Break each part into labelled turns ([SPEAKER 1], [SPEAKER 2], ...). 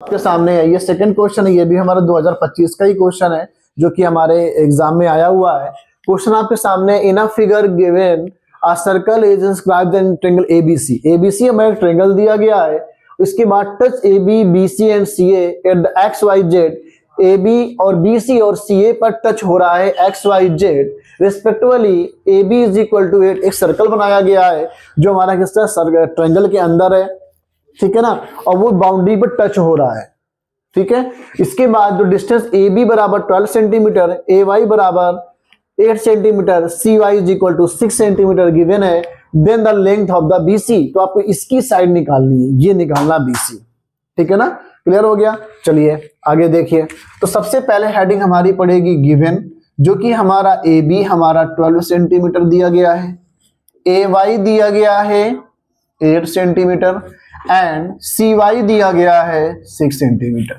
[SPEAKER 1] आपके सामने है, ये सेकंड क्वेश्चन है, ये भी हमारा 2025 का ही क्वेश्चन है जो कि हमारे एग्जाम में आया हुआ है। क्वेश्चन आपके सामने, in a figure given a circle is inscribed in triangle ABC. ABC हमें एक ट्रायंगल दिया गया है, उसके बाद touch AB BC and CA at the X Y Z. AB और बीसी और सीए पर टच हो रहा है X Y Z respectively. AB is equal to 8। एक सर्कल बनाया गया है जो हमारा किसका ट्रायंगल के अंदर है, ठीक है ना, और वो बाउंड्री पर टच हो रहा है, ठीक है। इसके बाद जो डिस्टेंस ए बी बराबर 12 सेंटीमीटर, ए वाई बराबर 8 centimetre, C Y is equal to 6 centimetre given है, then the length of the BC. तो आपको इसकी साइड निकालनी है, ये निकालना बीसी, ठीक है ना। क्लियर हो गया। चलिए आगे देखिए। तो सबसे पहले हेडिंग हमारी पड़ेगी गिवन, जो कि हमारा ए बी हमारा 12 सेंटीमीटर दिया गया है, ए वाई दिया गया है 8 सेंटीमीटर एंड सी वाई दिया गया है 6 सेंटीमीटर।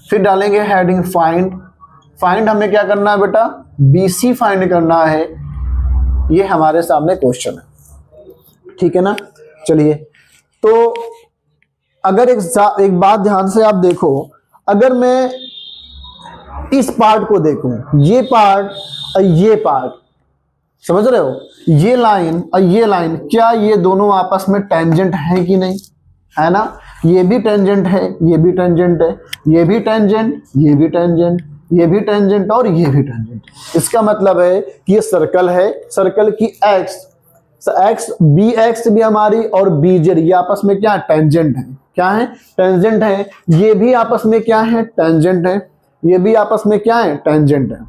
[SPEAKER 1] फिर डालेंगे हेडिंग फाइंड। फाइंड हमें क्या करना है बेटा, बीसी फाइंड करना है। ये हमारे सामने क्वेश्चन है, ठीक है ना। चलिए, तो अगर एक बात ध्यान से आप देखो, अगर मैं इस पार्ट को देखूं, ये पार्ट और ये पार्ट, समझ रहे हो, ये लाइन और ये लाइन, क्या ये दोनों आपस में टेंजेंट है कि नहीं, है ना। ये भी टेंजेंट है, ये भी टेंजेंट है, ये भी टेंजेंट, ये भी टेंजेंट, ये भी टेंजेंट और ये भी टेंजेंट। इसका मतलब है कि ये सर्कल है, सर्कल की एक्स बी एक्स भी हमारी और बी जेड ये आपस में क्या टेंजेंट है, क्या है, टेंजेंट है। ये भी आपस में क्या है, टेंजेंट है। ये भी आपस में क्या है, टेंजेंट है।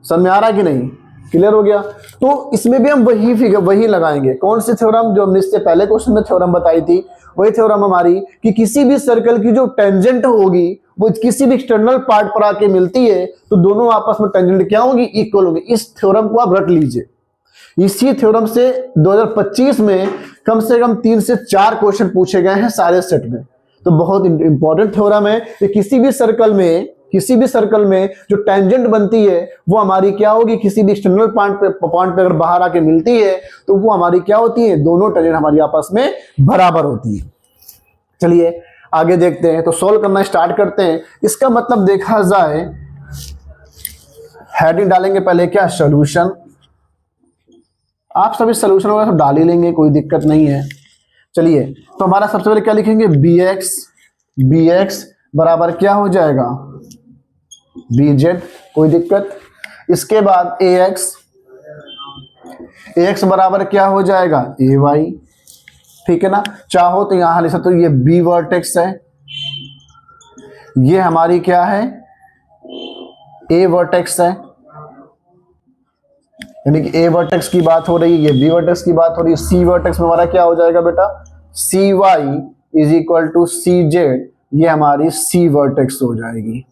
[SPEAKER 1] समझ में आ रहा है कि नहीं, क्लियर हो गया। तो इसमें भी हम वही फिगर वही लगाएंगे, कौन सी थ्योरम जो हमने इससे पहले क्वेश्चन में थ्योरम बताई थी, वही थ्योरम हमारी कि किसी भी सर्कल की जो टेंजेंट होगी वो किसी भी एक्सटर्नल पार्ट पर आके मिलती है तो दोनों आपस में टेंजेंट क्या होगी, इक्वल होंगी। इस थ्योरम को आप रख लीजिए। इसी थ्योरम से 2025 में कम से कम 3 से 4 क्वेश्चन पूछे गए हैं सारे सेट में। तो बहुत इंपॉर्टेंट थ्योरम है कि किसी भी सर्कल में जो टेंजेंट बनती है वो हमारी क्या होगी, किसी भी एक्सटर्नल पॉइंट पे अगर बाहर आके मिलती है तो वो हमारी क्या होती है, दोनों टेंजेंट हमारी आपस में बराबर होती है। चलिए आगे देखते हैं, तो सॉल्व करना स्टार्ट करते हैं। इसका मतलब देखा जाए, हेडिंग डालेंगे पहले क्या, सॉल्यूशन। आप सभी सॉल्यूशन वगैरह तो डाल ही लेंगे, कोई दिक्कत नहीं है। चलिए, तो हमारा सबसे पहले क्या लिखेंगे, बी एक्स बराबर क्या हो जाएगा, बी जेड, कोई दिक्कत। इसके बाद ए एक्स बराबर क्या हो जाएगा, ए वाई, ठीक है ना। चाहो तो यहां लिख सकते हो ये बी वर्टेक्स है, ये हमारी क्या है, ए वर्टेक्स है, यानी कि ए वर्टेक्स की बात हो रही है, ये बी वर्टेक्स की बात हो रही है। सी वर्टेक्स में हमारा क्या हो जाएगा बेटा, C Y is equal to C Z, ये हमारी सी वर्टेक्स हो जाएगी।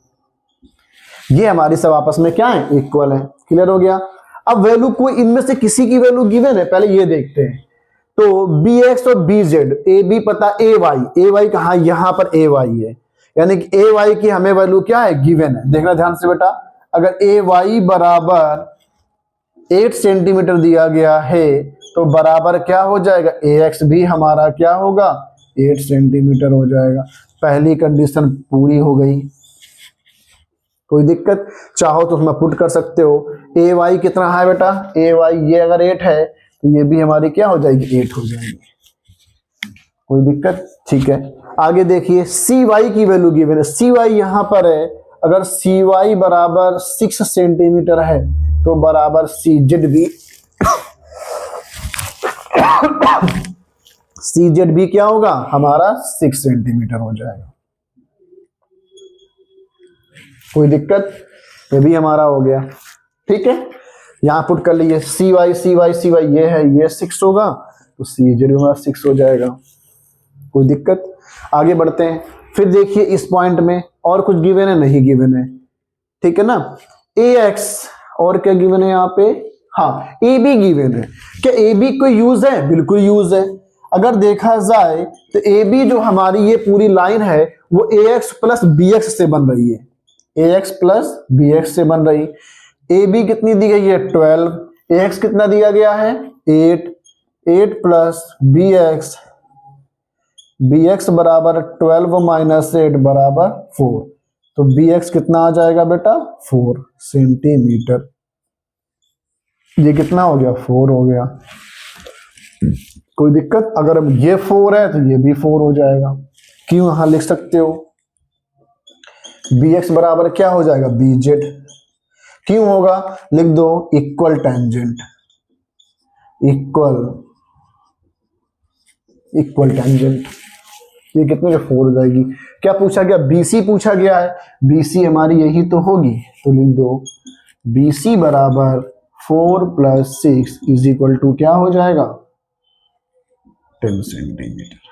[SPEAKER 1] ये हमारी सब आपस में क्या है, इक्वल है। क्लियर हो गया। अब वैल्यू कोई इनमें से किसी की वैल्यू गिवन है, पहले ये देखते हैं। तो बी एक्स और बी जेड, ए बी पता, ए वाई कहाँ, यहां पर ए वाई है, यानी कि ए वाई की हमें वैल्यू क्या है, गिवन है। देखना ध्यान से बेटा, अगर ए वाई बराबर 8 सेंटीमीटर दिया गया है तो बराबर क्या हो जाएगा, ए एक्स भी हमारा क्या होगा, 8 सेंटीमीटर हो जाएगा। पहली कंडीशन पूरी हो गई, कोई दिक्कत। चाहो तो उसमें पुट कर सकते हो। ए वाई कितना है बेटा, ए वाई ये अगर 8 है तो ये भी हमारी क्या हो जाएगी, 8 हो जाएगी, कोई दिक्कत, ठीक है। आगे देखिए, सी वाई की वैल्यू गिवन है, सी वाई यहां पर है। अगर सी वाई बराबर 6 सेंटीमीटर है तो बराबर सी जेड भी क्या होगा, हमारा 6 सेंटीमीटर हो जाएगा, कोई दिक्कत। ये भी हमारा हो गया, ठीक है। यहां पुट कर लीजिए, सी वाई ये है, ये 6 होगा तो सी जेड हमारा 6 हो जाएगा, कोई दिक्कत। आगे बढ़ते हैं। फिर देखिए इस पॉइंट में और कुछ गिवन है, नहीं गिवन है, ठीक है ना। ए एक्स और क्या गिवन है यहाँ पे, हाँ ए बी गिवन है। क्या ए बी कोई यूज है, बिल्कुल यूज है। अगर देखा जाए तो ए बी जो हमारी ये पूरी लाइन है वो ए एक्स प्लस बी एक्स से बन रही है, ए एक्स प्लस बी एक्स से बन रही। ए बी कितनी दी गई है, 12, ए एक्स कितना दिया गया है, 8 plus b x b x बराबर 12 माइनस 8 बराबर 4, तो बी एक्स कितना आ जाएगा बेटा 4 सेंटीमीटर। ये कितना हो गया 4 हो गया। कोई दिक्कत? अगर ये 4 है तो ये भी 4 हो जाएगा। क्यों? यहां लिख सकते हो बी एक्स बराबर क्या हो जाएगा बी जेड। क्यों होगा? लिख दो equal tangent, equal equal tangent. ये कितने का 4 हो जाएगी। क्या पूछा गया? बीसी पूछा गया है, बीसी हमारी यही तो होगी, तो लिख दो बीसी बराबर 4 + 6 इज इक्वल टू क्या हो जाएगा 10 सेंटीमीटर।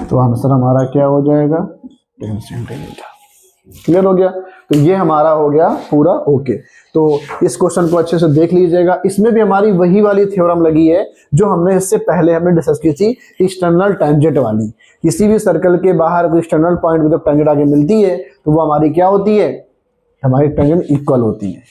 [SPEAKER 1] तो आंसर हमारा क्या हो जाएगा 10 सेंटीमीटर। क्लियर हो गया? तो ये हमारा हो गया पूरा ओके। तो इस क्वेश्चन को अच्छे से देख लीजिएगा। इसमें भी हमारी वही वाली थ्योरम लगी है जो हमने इससे पहले हमने डिस्कस की थी, एक्सटर्नल टेंजेंट वाली। किसी भी सर्कल के बाहर कोई एक्सटर्नल पॉइंट में जब टेंजेंट आगे मिलती है तो वो हमारी क्या होती है, हमारी टेंजेंट इक्वल होती है।